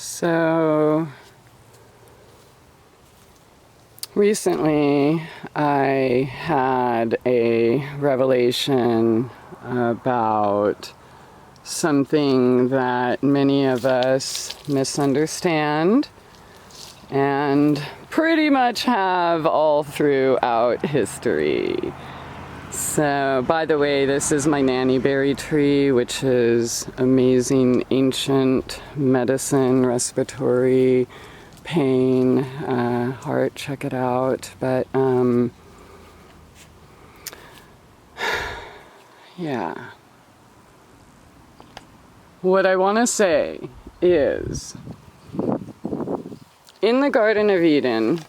So recently I had a revelation about something that many of us misunderstand and pretty much have all throughout history. So, by the way, this is my nanny berry tree, which is amazing ancient medicine, respiratory, pain, heart, check it out. But, yeah. What I want to say is, in the Garden of Eden,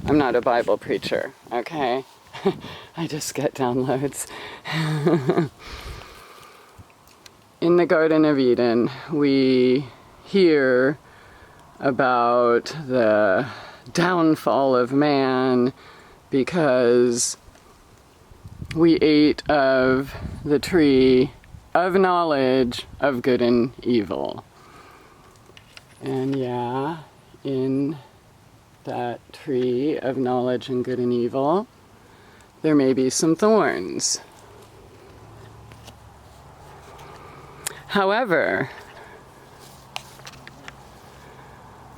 I'm not a Bible preacher, okay? I just get downloads. In the Garden of Eden, we hear about the downfall of man because we ate of the tree of knowledge of good and evil. And yeah, in that tree of knowledge and good and evil, there may be some thorns. However,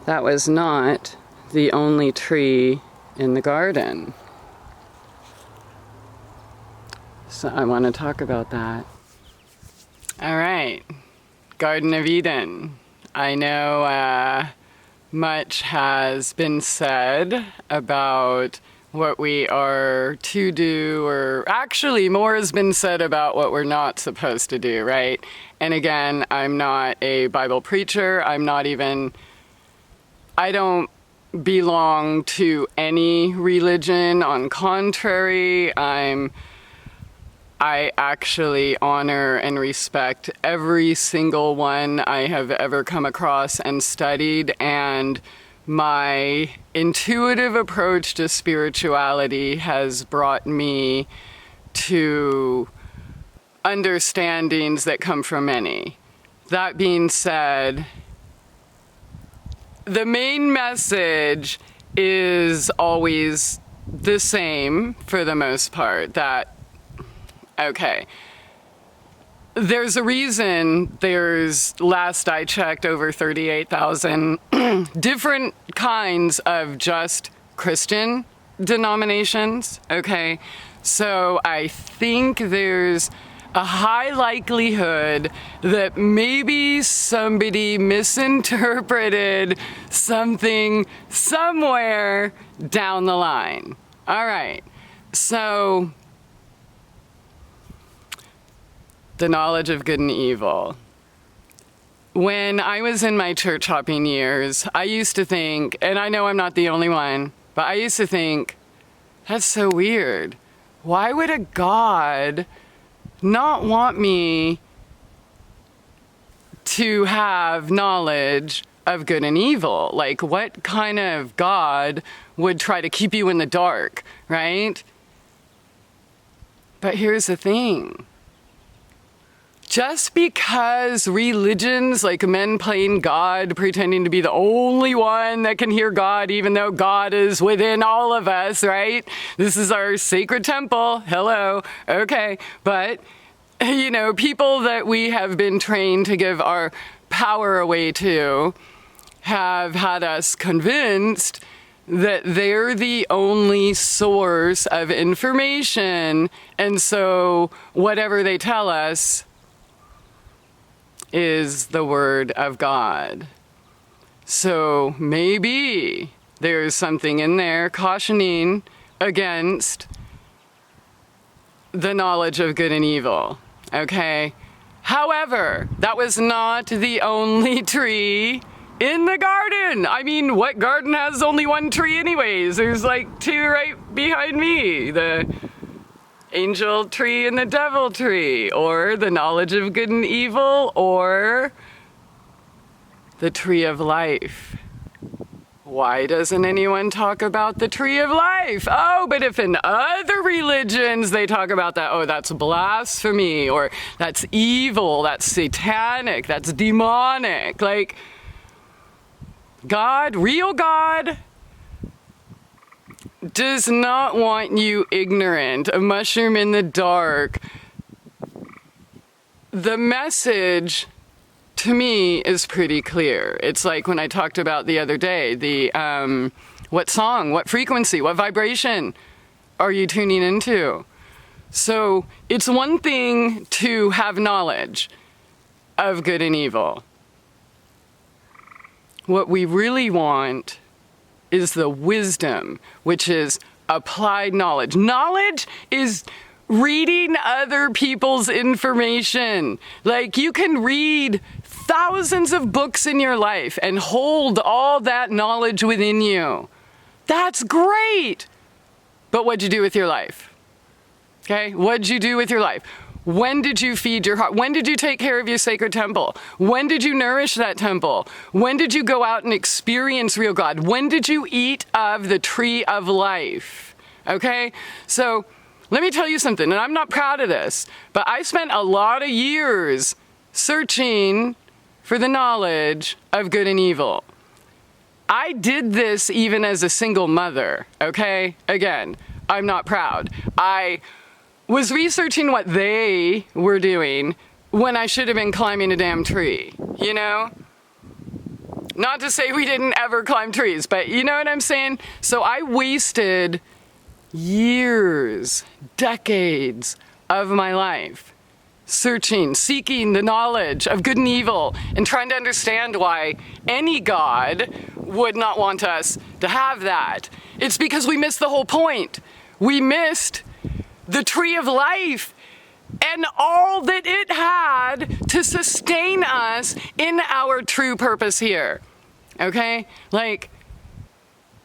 that was not the only tree in the garden. So I want to talk about that. All right, Garden of Eden. I know much has been said about what we are to do, or actually more has been said about what we're not supposed to do, right? And again, I'm not a Bible preacher. I don't belong to any religion. On contrary, I actually honor and respect every single one I have ever come across and studied, and my intuitive approach to spirituality has brought me to understandings that come from many. That being said, the main message is always the same for the most part, that, okay, there's a reason there's, last I checked, over 38,000 different kinds of just Christian denominations, okay? So I think there's a high likelihood that maybe somebody misinterpreted something somewhere down the line. All right, so the knowledge of good and evil. When I was in my church hopping years, I used to think, and I know I'm not the only one, but I used to think, that's so weird. Why would a God not want me to have knowledge of good and evil? Like, what kind of God would try to keep you in the dark, right? But here's the thing. Just because religions, like men playing God, pretending to be the only one that can hear God, even though God is within all of us, right? This is our sacred temple. Hello. Okay. But, you know, people that we have been trained to give our power away to have had us convinced that they're the only source of information. And so whatever they tell us is the word of God. So maybe there's something in there cautioning against the knowledge of good and evil, okay? However, that was not the only tree in the garden. I mean, what garden has only one tree anyways? There's like two right behind me. The angel tree and the devil tree, or the knowledge of good and evil, or the tree of life. Why doesn't anyone talk about the tree of life? Oh, but if in other religions they talk about that, oh, that's blasphemy, or that's evil, that's satanic, that's demonic. Like, God, real God, does not want you ignorant, a mushroom in the dark. The message to me is pretty clear. It's like when I talked about the other day, what song, what frequency, what vibration are you tuning into? So it's one thing to have knowledge of good and evil. What we really want is the wisdom, which is applied knowledge. Knowledge is reading other people's information. Like, you can read thousands of books in your life and hold all that knowledge within you. That's great. But what'd you do with your life? Okay, what'd you do with your life? When did you feed your heart? When did you take care of your sacred temple? When did you nourish that temple? When did you go out and experience real God? When did you eat of the tree of life? Okay, so let me tell you something, and I'm not proud of this, but I spent a lot of years searching for the knowledge of good and evil. I did this even as a single mother, okay? Again, I'm not proud. I was researching what they were doing when I should have been climbing a damn tree, you know? Not to say we didn't ever climb trees, but you know what I'm saying? So I wasted years, decades of my life searching, seeking the knowledge of good and evil, and trying to understand why any God would not want us to have that. It's because we missed the whole point. We missed the tree of life and all that it had to sustain us in our true purpose here. Okay? Like,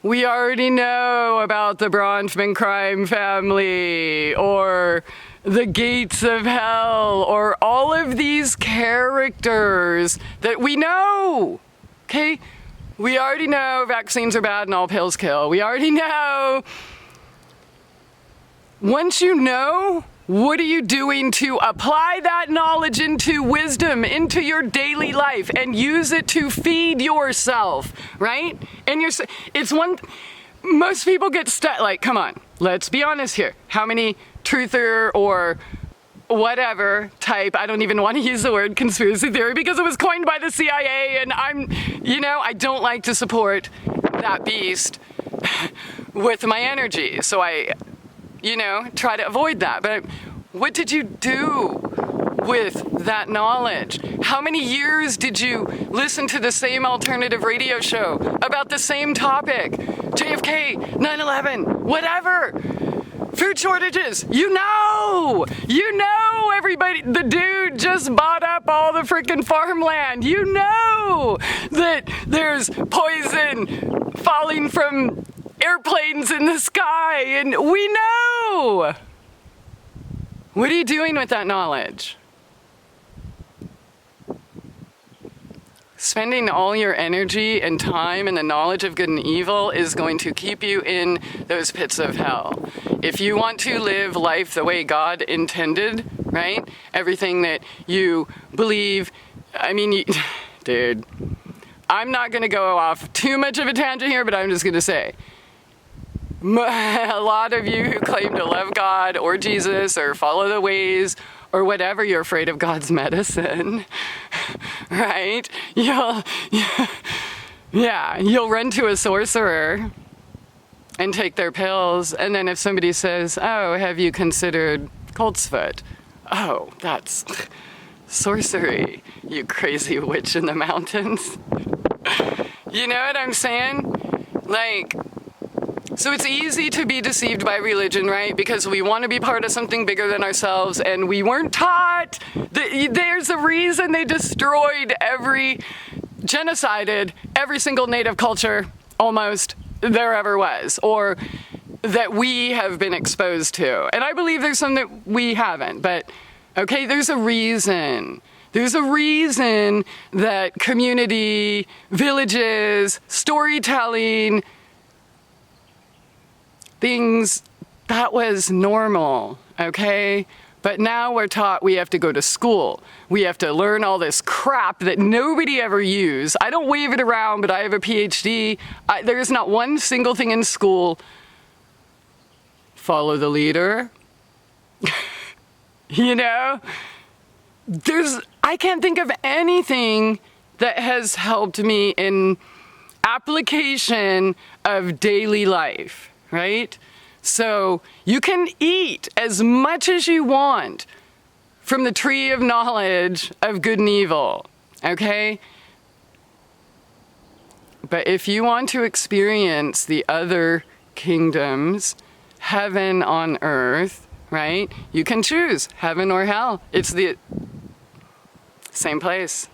we already know about the Bronfman crime family, or the gates of hell, or all of these characters that we know. Okay? We already know vaccines are bad and all pills kill. We already know. Once you know, what are you doing to apply that knowledge into wisdom, into your daily life, and use it to feed yourself, right? And it's one, most people get stuck, like, come on, let's be honest here. How many truther or whatever type, I don't even want to use the word conspiracy theory because it was coined by the CIA, and I don't like to support that beast with my energy. So I try to avoid that. But what did you do with that knowledge? How many years did you listen to the same alternative radio show about the same topic? JFK, 9/11, whatever. Food shortages, everybody, the dude just bought up all the freaking farmland. You know that there's poison falling from airplanes in the sky, and we know. What are you doing with that knowledge? Spending all your energy and time in the knowledge of good and evil is going to keep you in those pits of hell. If you want to live life the way God intended, right? Everything that you believe, dude, I'm not going to go off too much of a tangent here, but I'm just going to say, a lot of you who claim to love God or Jesus or follow the ways or whatever, you're afraid of God's medicine, right? You'll run to a sorcerer and take their pills, and then if somebody says, oh, have you considered colt's foot? Oh, that's sorcery, you crazy witch in the mountains. You know what I'm saying? Like, so it's easy to be deceived by religion, right? Because we want to be part of something bigger than ourselves, and we weren't taught. There's a reason they genocided every single native culture almost there ever was, or that we have been exposed to. And I believe there's some that we haven't, but okay, there's a reason. There's a reason that community, villages, storytelling, things, that was normal, okay? But now we're taught we have to go to school. We have to learn all this crap that nobody ever used. I don't wave it around, but I have a PhD. There's not one single thing in school. Follow the leader. You know? I can't think of anything that has helped me in application of daily life, right? So you can eat as much as you want from the tree of knowledge of good and evil, okay? But if you want to experience the other kingdoms, heaven on earth, right? You can choose heaven or hell. It's the same place.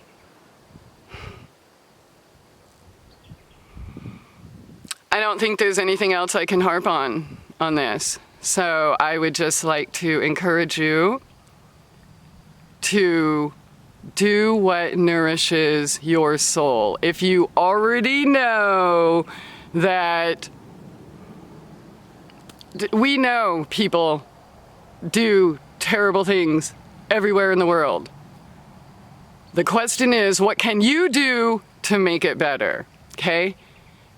I don't think there's anything else I can harp on this. So I would just like to encourage you to do what nourishes your soul. If you already know that we know people do terrible things everywhere in the world. The question is, what can you do to make it better? Okay?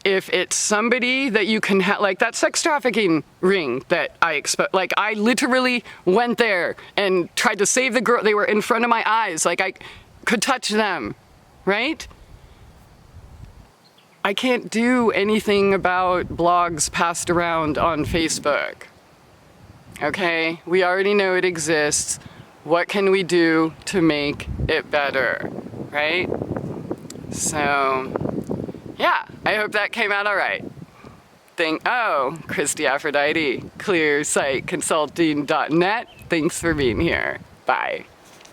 If it's somebody that you can like that sex trafficking ring that I exposed, like I literally went there and tried to save the girl. They were in front of my eyes, like I could touch them, right? I can't do anything about blogs passed around on Facebook. Okay? We already know it exists. What can we do to make it better, right? So, yeah, I hope that came out all right. Christy Aphrodite, clearsightconsulting.net. Thanks for being here. Bye.